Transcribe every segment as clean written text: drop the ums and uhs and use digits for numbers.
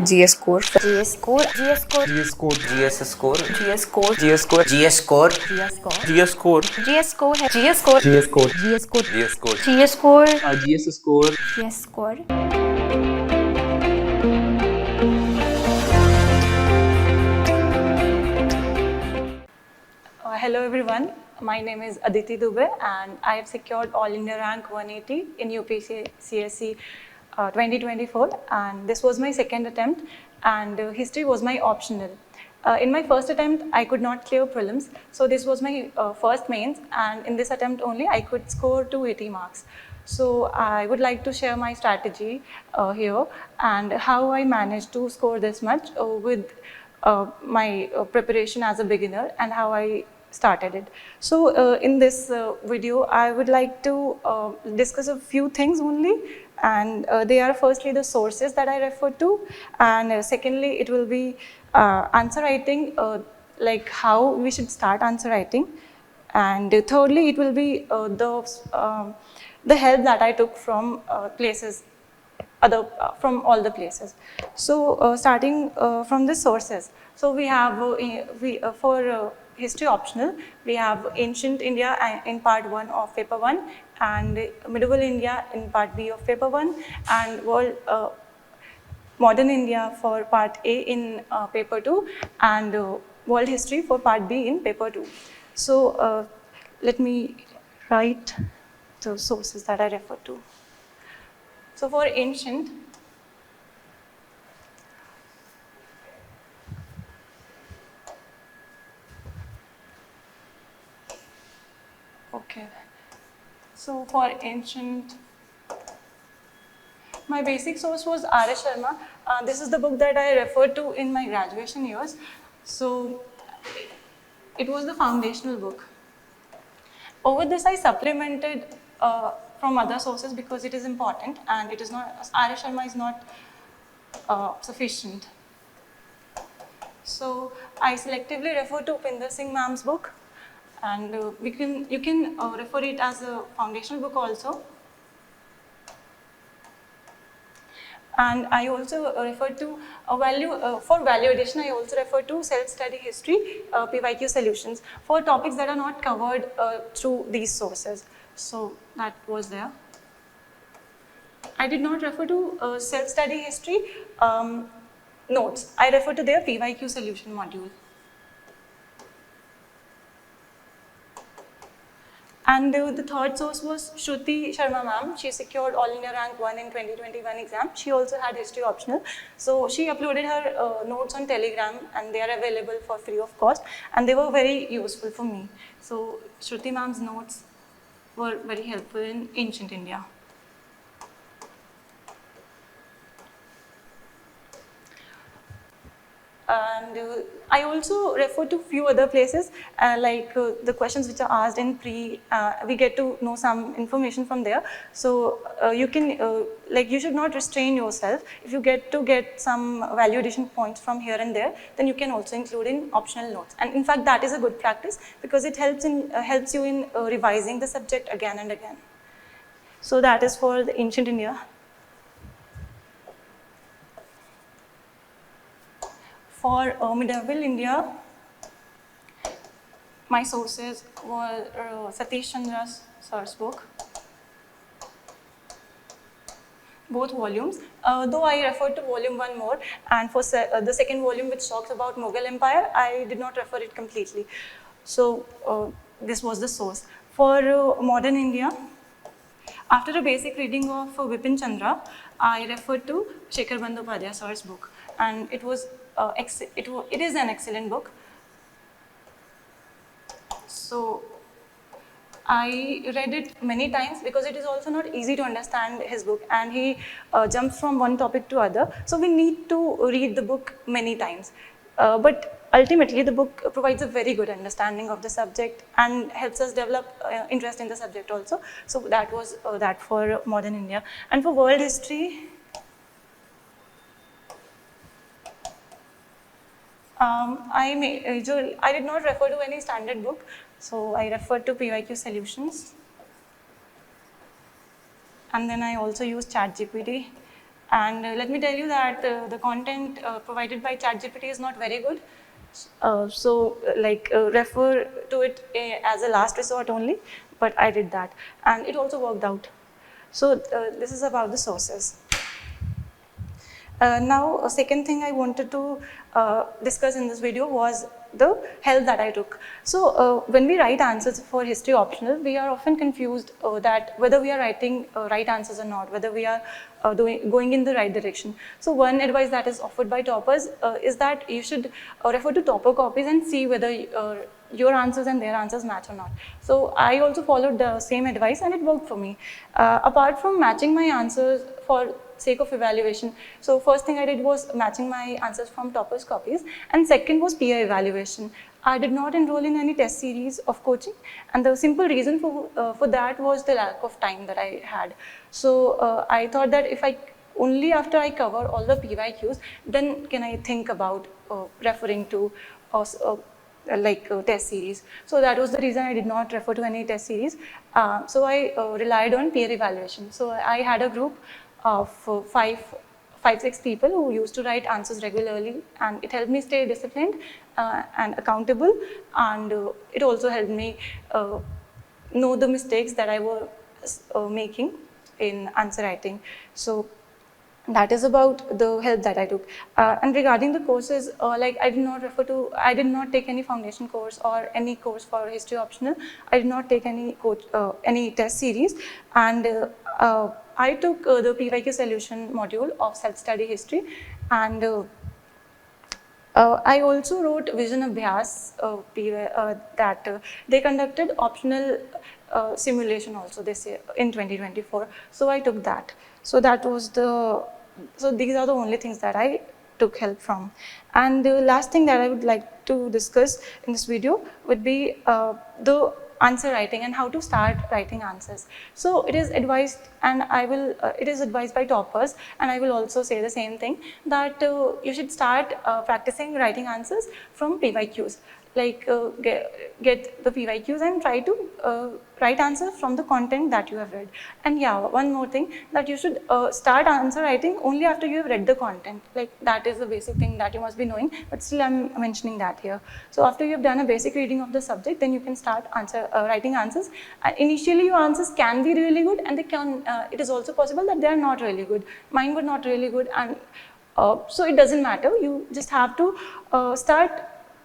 GS score, GS score, GS score, GS score, GS score, GS score, GS score, GS score, GS score, GS score, GS score है, GS score, GS score, GS score, GS score, GS score, GS score. GS score. Hello everyone, my name is Aditi Dubey and I have secured All India rank 180 in UPSC CSE 2024 and this was my second attempt and history was my optional. In my first attempt, I could not clear prelims, so this was my first mains and in this attempt only I could score 280 marks. So I would like to share my strategy here and how I managed to score this much with my preparation as a beginner and how I started it. So in this video, I would like to discuss a few things only, and they are firstly the sources that I refer to, and secondly it will be answer writing, like how we should start answer writing, and thirdly it will be the help that I took from places from all the places. So starting from the sources, so we have for history optional, we have ancient India in part 1 of paper 1 and medieval India in part B of paper 1 and modern India for part A in paper 2 and world history for part B in paper 2. So let me write the sources that I refer to. So for ancient, okay. So for ancient, my basic source was R.S. Sharma. This is the book that I referred to in my graduation years. So it was the foundational book. Over this, I supplemented from other sources because it is important and it is not, R.S. Sharma is not sufficient. So I selectively refer to Pinder Singh ma'am's book and you can refer it as a foundational book also. And I also refer to for value addition, I also refer to self-study history, PYQ solutions for topics that are not covered through these sources. So that was there. I did not refer to self-study history notes. I refer to their PYQ solution module. And the third source was Shruti Sharma ma'am. She secured All India rank 1 in 2021 exam. She also had history optional. So she uploaded her notes on Telegram and they are available for free of cost and they were very useful for me. So Shruti ma'am's notes were very helpful in ancient India. And I also refer to few other places like the questions which are asked in we get to know some information from there. So you can, like you should not restrain yourself. If you get some value addition points from here and there, then you can also include in optional notes. And in fact, that is a good practice because it helps you in revising the subject again and again. So that is for the ancient India. For medieval India, my sources were Satish Chandra sir's book, both volumes, though I referred to volume 1 more, and for the second volume which talks about Mughal Empire, I did not refer it completely. So this was the source. For modern India, after a basic reading of Vipin Chandra, I referred to Shekhar Bandyopadhyay sir's book, and it is an excellent book. So I read it many times because it is also not easy to understand his book and he jumps from one topic to other. So we need to read the book many times. But ultimately the book provides a very good understanding of the subject and helps us develop interest in the subject also. So that was that for modern India. And for world history, I did not refer to any standard book, so I referred to PYQ solutions. And then I also used ChatGPT And let me tell you that the content provided by ChatGPT is not very good. Refer to it as a last resort only, but I did that and it also worked out. So this is about the sources. Now, a second thing I wanted to discuss in this video was the help that I took. So, when we write answers for history optional, we are often confused that whether we are writing right answers or not, whether we are going in the right direction. So, one advice that is offered by toppers is that you should refer to topper copies and see whether your answers and their answers match or not. So, I also followed the same advice and it worked for me. Apart from matching my answers for sake of evaluation. So first thing I did was matching my answers from toppers copies, and second was peer evaluation. I did not enroll in any test series of coaching, and the simple reason for that was the lack of time that I had. So I thought that if I only after I cover all the PYQs, then can I think about referring to test series. So that was the reason I did not refer to any test series. So I relied on peer evaluation. So I had a group of six people who used to write answers regularly, and it helped me stay disciplined and accountable, and it also helped me know the mistakes that I was making in answer writing. So that is about the help that I took. And regarding the courses, I did not take any foundation course or any course for history optional. I did not take any test series, and I took the PYQ solution module of self-study history, and I also wrote Vision Abhyas that they conducted optional simulation also this year in 2024. So I took that. So these are the only things that I took help from. And the last thing that I would like to discuss in this video would be the answer writing and how to start writing answers. So it is advised, and it is advised by toppers, and I will also say the same thing, that you should start practicing writing answers from PYQs. Get the PYQs and try to write answers from the content that you have read. And yeah, one more thing, that you should start answer writing only after you have read the content. That is the basic thing that you must be knowing, but still I'm mentioning that here. So after you have done a basic reading of the subject, then you can start writing answers. Initially your answers can be really good, and it is also possible that they are not really good. Mine were not really good, and so it doesn't matter. You just have to start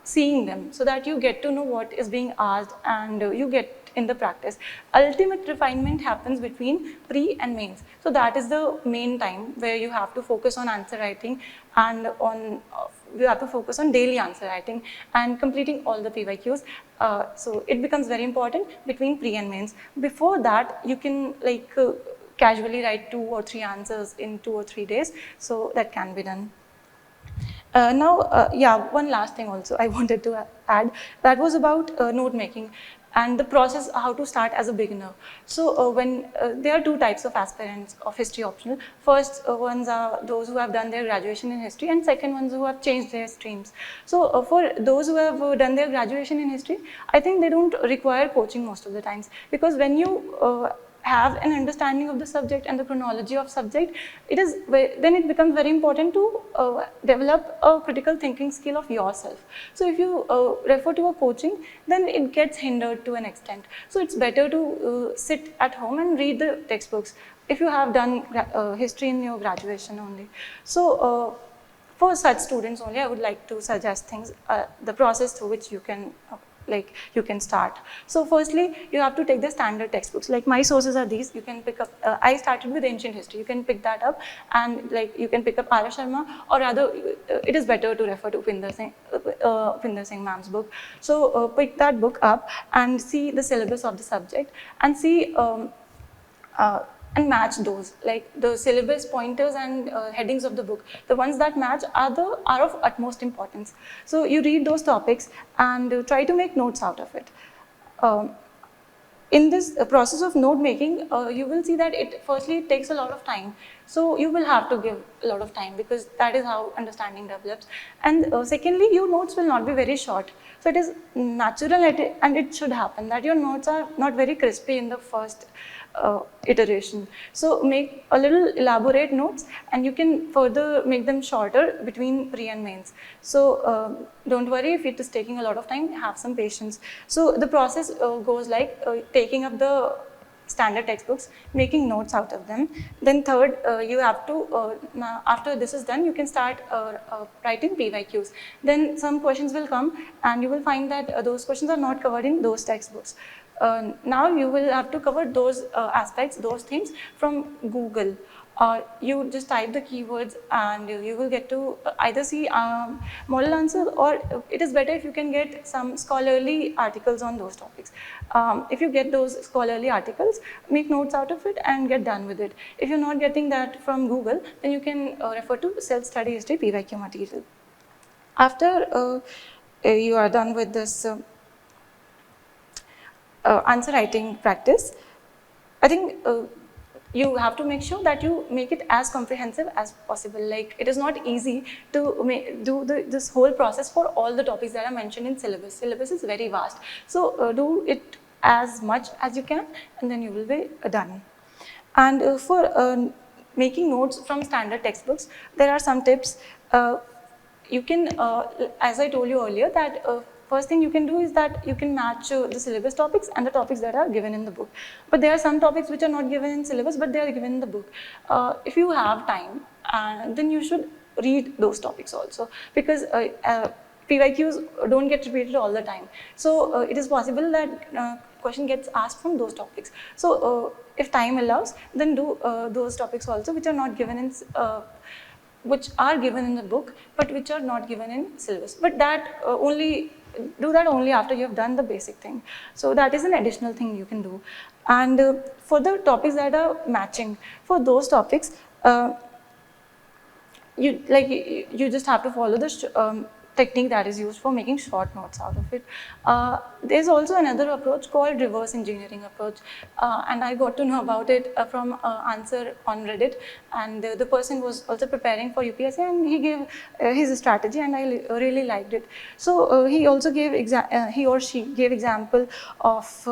seeing them so that you get to know what is being asked, and you get in the practice. Ultimate refinement happens between pre and mains. So that is the main time where you have to focus on answer writing, and you have to focus on daily answer writing and completing all the PYQs. So it becomes very important between pre and mains. Before that, you can casually write 2 or 3 answers in 2 or 3 days. So that can be done. One last thing also I wanted to add, that was about note making and the process how to start as a beginner. So there are 2 types of aspirants of history optional. First ones are those who have done their graduation in history, and second ones who have changed their streams. So for those who have done their graduation in history, I think they don't require coaching most of the times, because when you have an understanding of the subject and the chronology of subject, then it becomes very important to develop a critical thinking skill of yourself. So if you refer to a coaching, then it gets hindered to an extent. So it's better to sit at home and read the textbooks if you have done history in your graduation only. So for such students only, I would like to suggest things, the process through which you can start. So firstly, you have to take the standard textbooks. Like my sources are these. You can pick up, I started with ancient history. You can pick that up, and you can pick up R. Sharma, or rather it is better to refer to Pinder Singh ma'am's book. So pick that book up and see the syllabus of the subject, and see and match those, like the syllabus pointers and headings of the book. The ones that match are of utmost importance. So you read those topics and try to make notes out of it. In this process of note making, you will see that it takes a lot of time. So you will have to give a lot of time, because that is how understanding develops. And secondly, your notes will not be very short. So it is natural, and it should happen that your notes are not very crispy in the first iteration. So make a little elaborate notes, and you can further make them shorter between pre and mains. So don't worry if it is taking a lot of time, have some patience. So the process goes like taking up the standard textbooks, making notes out of them. Then third, you have to, now after this is done, you can start writing PYQs. Then some questions will come, and you will find that those questions are not covered in those textbooks. Now you will have to cover those aspects, those things from Google. You just type the keywords, and you will get to either see model answers, or it is better if you can get some scholarly articles on those topics. If you get those scholarly articles, make notes out of it and get done with it. If you're not getting that from Google, then you can refer to self-study history PYQ material. After you are done with this answer writing practice, I think you have to make sure that you make it as comprehensive as possible. Like, it is not easy to do this whole process for all the topics that are mentioned in syllabus. Syllabus is very vast. So do it as much as you can, and then you will be done. And for making notes from standard textbooks, there are some tips. You can, as I told you earlier, that first thing you can do is that you can match the syllabus topics and the topics that are given in the book. But there are some topics which are not given in syllabus, but they are given in the book. If you have time, then you should read those topics also, because PYQs don't get repeated all the time. So it is possible that question gets asked from those topics. So if time allows, then do those topics also which are not given in which are given in the book, but which are not given in syllabus. But that do that only after you have done the basic thing. So that is an additional thing you can do. And for the topics that are matching, for those topics, you just have to follow the technique that is used for making short notes out of it. There's also another approach called reverse engineering approach, and I got to know about it from answer on Reddit, and the person was also preparing for UPSC, and he gave his strategy, and I really liked it. So he also gave he or she gave example of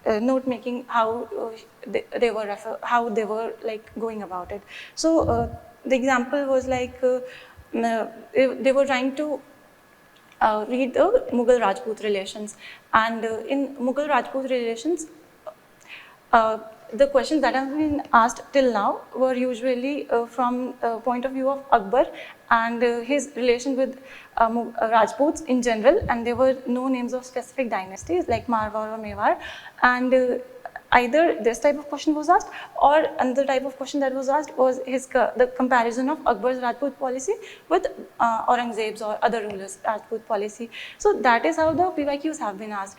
note making, how they were like going about it. So the example was like they were trying to read the Mughal Rajput relations, and in Mughal Rajput relations, the questions that have been asked till now were usually from point of view of Akbar and his relation with Rajputs in general, and there were no names of specific dynasties like Marwar or Mewar, and either this type of question was asked, or another type of question that was asked was the comparison of Akbar's Rajput policy with Aurangzeb's or other rulers' Rajput policy. So that is how the PYQs have been asked.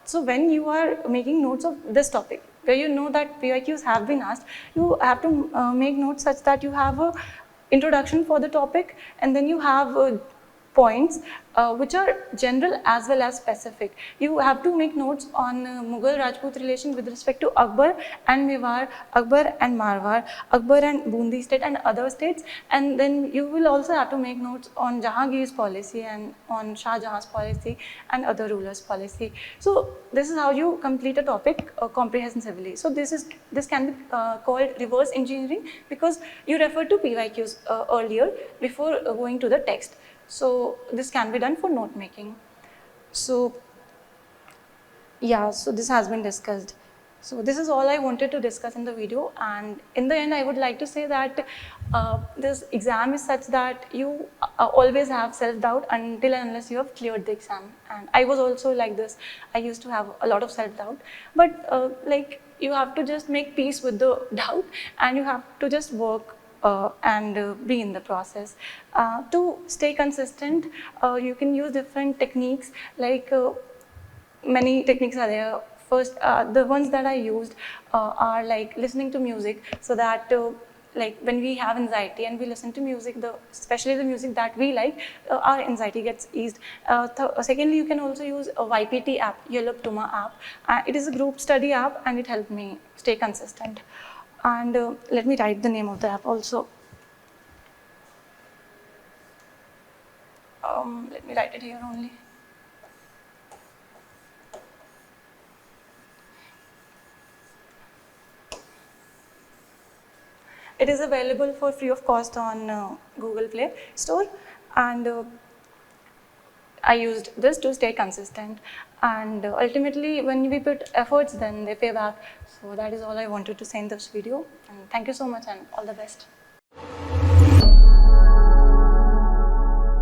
So when you are making notes of this topic, where you know that PYQs have been asked, you have to make notes such that you have a introduction for the topic, and then you have points which are general as well as specific. You have to make notes on Mughal Rajput relation with respect to Akbar and Mewar, Akbar and Marwar, Akbar and Bundi state and other states, and then you will also have to make notes on Jahangir's policy and on Shah Jahan's policy and other rulers' policy. So this is how you complete a topic comprehensively. So this can be called reverse engineering, because you referred to PYQs earlier before going to the text. So this can be done for note making. So yeah, so this has been discussed. So this is all I wanted to discuss in the video, and in the end I would like to say that this exam is such that you always have self-doubt until and unless you have cleared the exam. And I was also like this. I used to have a lot of self-doubt, but like, you have to just make peace with the doubt, and you have to just work and be in the process. To stay consistent, you can use different techniques, like many techniques are there. First, the ones that I used are like listening to music, so that like when we have anxiety and we listen to music, especially the music that we like, our anxiety gets eased. Secondly, you can also use a YPT app, Yellow Tuma app. It is a group study app, and it helped me stay consistent. And let me write the name of the app also. Let me write it here only. It is available for free of cost on Google Play Store, and I used this to stay consistent. And ultimately, when we put efforts, then they pay back. So that is all I wanted to say in this video. And thank you so much, and all the best.